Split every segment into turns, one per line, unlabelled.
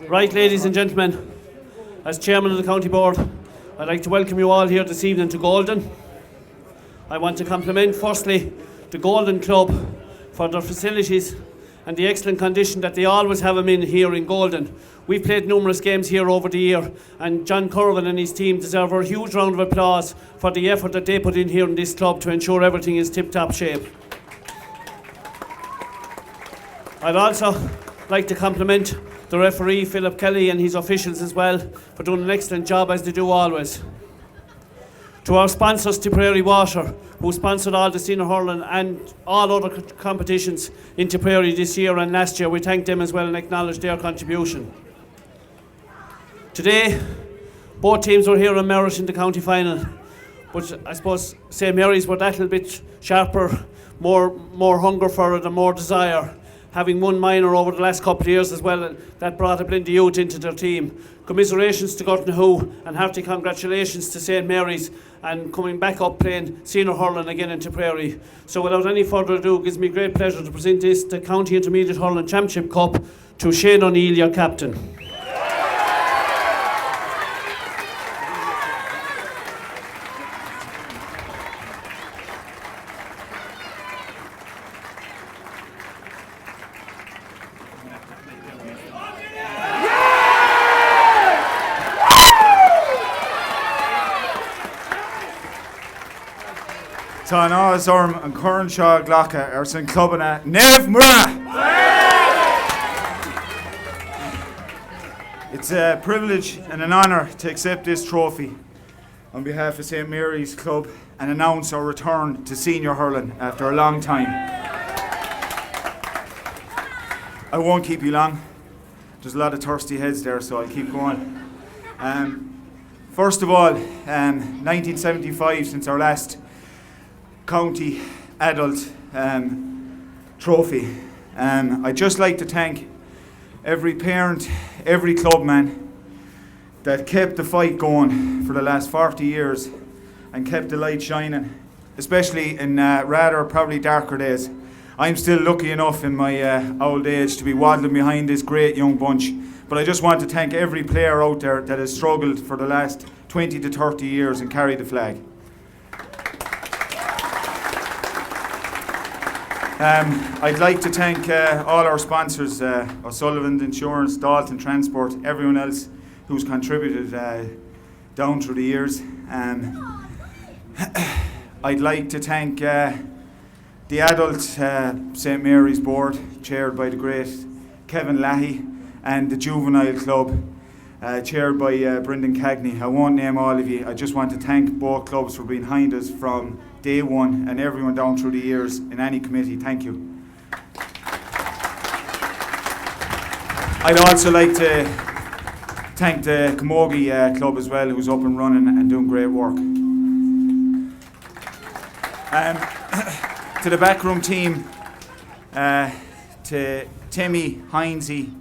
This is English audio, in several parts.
Right, ladies and gentlemen, as Chairman of the County Board, I'd like to welcome you all here this evening to Golden. I want to compliment firstly the Golden Club for their facilities and the excellent condition that they always have them in here in Golden. We've played numerous games here over the year, and John Curran and his team deserve a huge round of applause for the effort that they put in here in this club to ensure everything is tip-top shape. I'd also like to compliment the referee, Philip Kelly, and his officials as well for doing an excellent job, as they do always. To our sponsors, Tipperary Water, who sponsored all the senior hurling and all other competitions in Tipperary this year and last year, we thank them as well and acknowledge their contribution. Today, both teams were here on merit in the county final, but I suppose St. Mary's were that little bit sharper, more hunger for it and more desire, having won minor over the last couple of years as well. That brought a plenty of youth into their team. Commiserations to Gurtnahu and hearty congratulations to St. Mary's and coming back up playing senior hurling again in Tipperary. So without any further ado, it gives me great pleasure to present this, the County Intermediate Hurling Championship Cup, to Shane O'Neill, your captain.
Tá nás orm an Corran seo ghlacha ar san clubanna Nev Mura. It's a privilege and an honour to accept this trophy on behalf of St. Mary's Club and announce our return to senior hurling after a long time. I won't keep you long. There's a lot of thirsty heads there, so I'll keep going. First of all, 1975 since our last county adult trophy. I'd just like to thank every parent, every clubman that kept the fight going for the last 40 years and kept the light shining, especially in rather probably darker days. I'm still lucky enough in my old age to be waddling behind this great young bunch, but I just want to thank every player out there that has struggled for the last 20 to 30 years and carried the flag. I'd like to thank all our sponsors, O'Sullivan's Insurance, Dalton Transport, everyone else who's contributed down through the years. I'd like to thank the adult St. Mary's board, chaired by the great Kevin Lahey, and the juvenile club, chaired by Brendan Cagney. I won't name all of you. I just want to thank both clubs for being behind us from day one, and everyone down through the years in any committee. Thank you. I'd also like to thank the Camogie club as well, who's up and running and doing great work. To the backroom team, to Timmy, Heinzie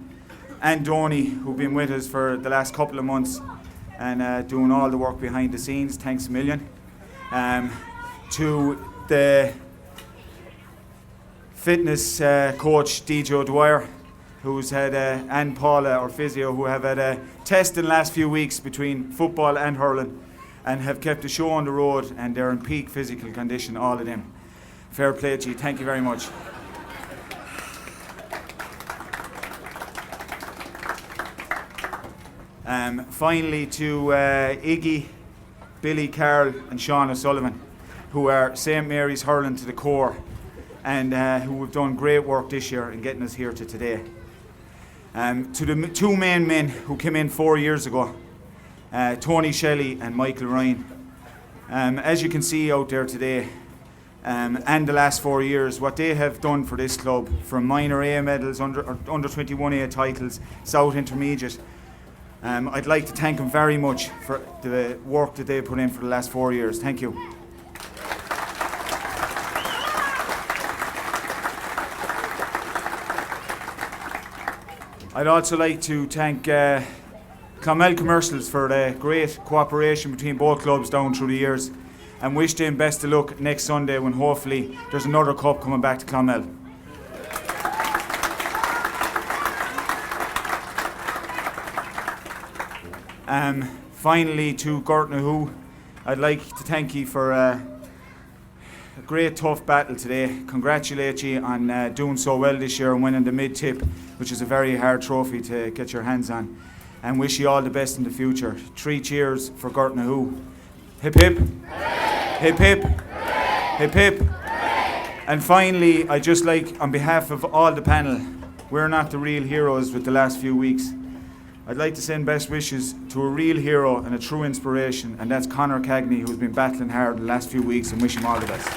and Donny, who've been with us for the last couple of months and doing all the work behind the scenes, thanks a million. To the fitness coach, DJ O'Dwyer, who's had, and Paula, our physio, who have had a test in the last few weeks between football and hurling and have kept the show on the road, and they're in peak physical condition, all of them. Fair play to you. Thank you very much. Finally to Iggy, Billy, Carl and Sean O'Sullivan, who are St. Mary's hurling to the core and who have done great work this year in getting us here to today. To the two main men who came in 4 years ago, Tony Shelley and Michael Ryan. As you can see out there today, and the last 4 years, what they have done for this club, from minor A medals, under 21A titles, South Intermediate, I'd like to thank them very much for the work that they put in for the last 4 years. Thank you. I'd also like to thank Clonmel Commercials for the great cooperation between both clubs down through the years, and wish them best of luck next Sunday when hopefully there's another cup coming back to Clonmel. Finally to Gortnahoe, I'd like to thank you for a great tough battle today. Congratulate you on doing so well this year and winning the mid-tip, which is a very hard trophy to get your hands on, and wish you all the best in the future. 3 cheers for Gortnahoe. Hip hip. Hip hip. Hip hip. And finally, I'd just like, on behalf of all the panel, we're not the real heroes with the last few weeks. I'd like to send best wishes to a real hero and a true inspiration, and that's Conor Cagney, who's been battling hard the last few weeks, and wish him all the best.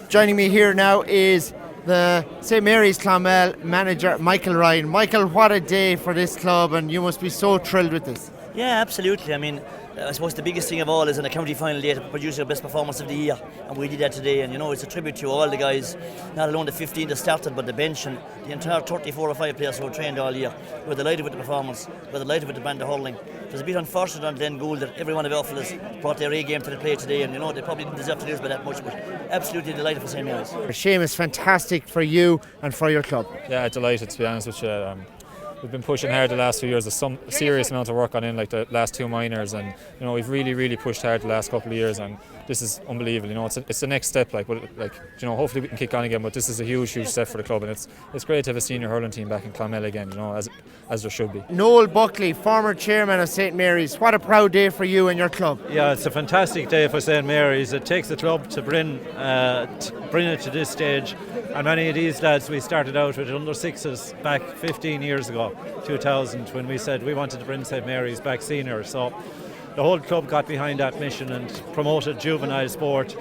Joining me here now is the St. Mary's Clonmel manager, Michael Ryan. Michael, what a day for this club, and you must be so thrilled with this.
Yeah, absolutely. I mean, I suppose the biggest thing of all is in a county final day to produce your best performance of the year, and we did that today. And you know, it's a tribute to all the guys, not alone the 15 that started, but the bench and the entire 34 or 5 players who were trained all year. We're delighted with the performance. We're delighted with the band of hurling. It was a bit unfortunate on Glen Gould that every one of the fellas brought their A game to the play today, and you know, they probably didn't deserve to lose by that much, but absolutely delighted for St. Mary's.
Seamus, fantastic for you and for your club.
Yeah, delighted, to be honest with you. We've been pushing hard the last few years. There's some serious amount of work on in, like the last 2 minors, and you know, we've really pushed hard the last couple of years, and this is unbelievable. You know, it's the next step. Like you know, hopefully we can kick on again. But this is a huge step for the club, and it's great to have a senior hurling team back in Clonmel again. You know, as there should be.
Noel Buckley, former chairman of St. Mary's. What a proud day for you and your club.
Yeah, it's a fantastic day for St. Mary's. It takes the club to bring it to this stage. And many of these lads, we started out with under 6s back 15 years ago, 2000, when we said we wanted to bring St. Mary's back senior. So the whole club got behind that mission and promoted juvenile sport.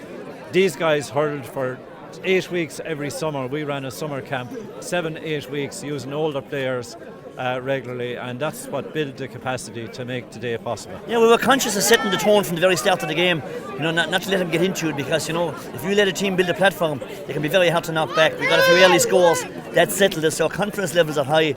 These guys hurled for 8 weeks every summer. We ran a summer camp, 7-8 weeks, using older players regularly, and that's what built the capacity to make today possible.
Yeah, we were conscious of setting the tone from the very start of the game, you know, not to let them get into it, because you know, if you let a team build a platform, they can be very hard to knock back. We got a few early scores that settled us, so our confidence levels are high,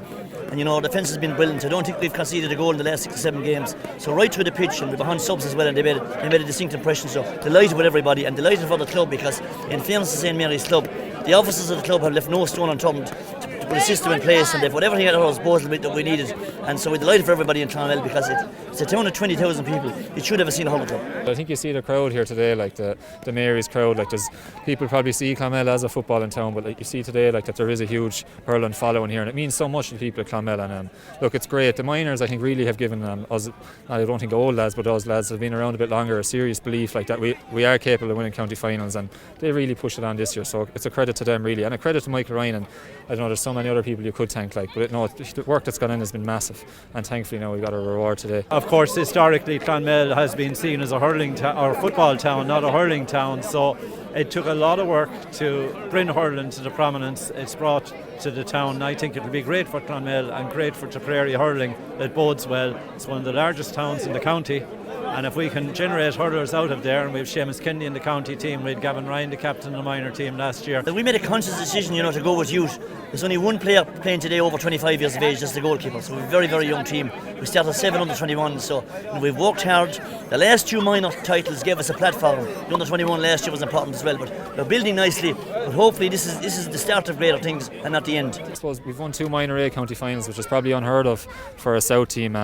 and you know, the defence has been brilliant. I don't think we've conceded a goal in the last 6 or 7 games, so right through the pitch, and we're behind subs as well, and they made a distinct impression. So delighted with everybody, and delighted for the club, because in fairness to St. Mary's club, the officers of the club have left no stone unturned to to put a system in place, and they've put everything at our disposal that we needed. And so we're delighted for everybody in Clonmel because it's a town of 20,000 people. It should have seen a hurling club.
I think you see the crowd here today, like the Mary's crowd. Like there's people probably see Clonmel as a football in town, but like you see today, like that there is a huge hurling following here, and it means so much to people at Clonmel. And look, it's great. The minors, I think, really have given us, I don't think old lads, but those lads have been around a bit longer, a serious belief like that we are capable of winning county finals, and they really pushed it on this year. So it's a credit to them really, and a credit to Michael Ryan. And I don't know, there's so many other people you could thank, like, but no, the work that's gone in has been massive, and thankfully now we got a reward today.
Of course, historically Clonmel has been seen as a hurling or football town, not a hurling town, so it took a lot of work to bring hurling to the prominence it's brought to the town. I think it'll be great for Clonmel and great for Tipperary hurling. It bodes well. It's one of the largest towns in the county, and if we can generate hurlers out of there, and we have Seamus Kennedy in the county team, we had Gavin Ryan, the captain of the minor team last year.
We made a conscious decision, to go with youth. There's only one player playing today over 25 years of age, just the goalkeeper. So we're a very, very young team. We started 7 under 21, so we've worked hard. The last 2 minor titles gave us a platform. The under 21 last year was important as well, but we're building nicely. But hopefully this is the start of greater things and not the end.
I suppose we've won 2 minor A county finals, which is probably unheard of for a South team.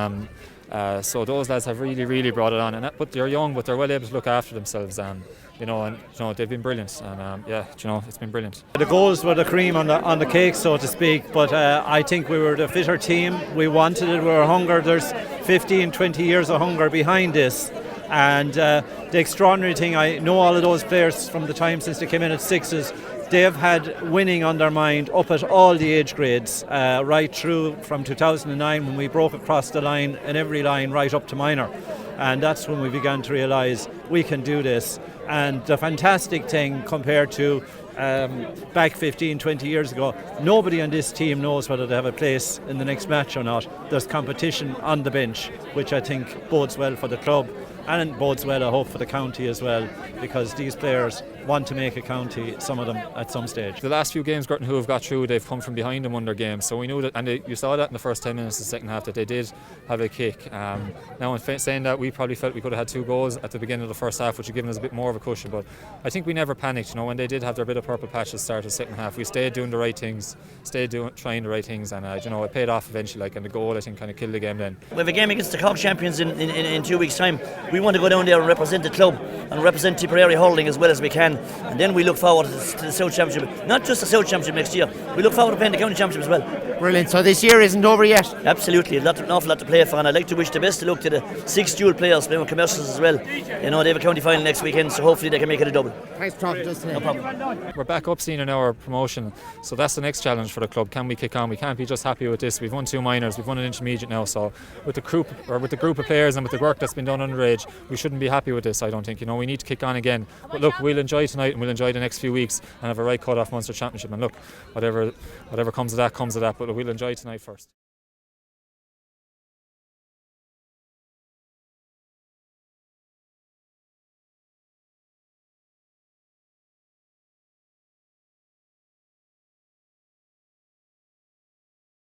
So those lads have really, really brought it on, but they're young, but they're well able to look after themselves. They've been brilliant, and it's been brilliant.
The goals were the cream on the cake, so to speak, but I think we were the fitter team. We wanted it, we were hungry. There's 15, 20 years of hunger behind this, and the extraordinary thing, I know all of those players from the time since they came in at sixes. They've had winning on their mind up at all the age grades, right through from 2009 when we broke across the line in every line right up to minor. And that's when we began to realise we can do this. And the fantastic thing compared to back 15, 20 years ago, nobody on this team knows whether they have a place in the next match or not. There's competition on the bench, which I think bodes well for the club, and bodes well, I hope, for the county as well, because these players want to make a county, some of them, at some stage.
The last few games Girton who have got through, they've come from behind them on their games, so we knew that, and you saw that in the first 10 minutes of the second half, that they did have a kick. Now in saying that, we probably felt we could have had 2 goals at the beginning of the first half, which would have given us a bit more of a cushion, but I think we never panicked. When they did have their bit of purple patch at the start of the second half, we stayed doing the right things, trying the right things, and it paid off eventually, and the goal, I think, kind of killed the game then.
We have a game against the Cork champions in 2 weeks' time. We want to go down there and represent the club and represent Tipperary hurling as well as we can, and then we look forward to the South Championship, not just the South Championship next year. We look forward to playing the County Championship as well.
Brilliant. So this year isn't over yet?
Absolutely, an awful lot to play for, and I'd like to wish the best of luck to the 6 dual players playing with commercials as well. They have a county final next weekend, so hopefully they can make it a double.
Thanks for talking to us today.
No problem.
We're back up senior now, our promotion, so that's the next challenge for the club. Can we kick on? We can't be just happy with this. We've won 2 minors, we've won an intermediate now, so with the group of players and with the work that's been done underage, we shouldn't be happy with this, I don't think. We need to kick on again. But look, we'll enjoy tonight and we'll enjoy the next few weeks and have a right cut off Munster Championship, and look, whatever comes of that, but we'll enjoy tonight first.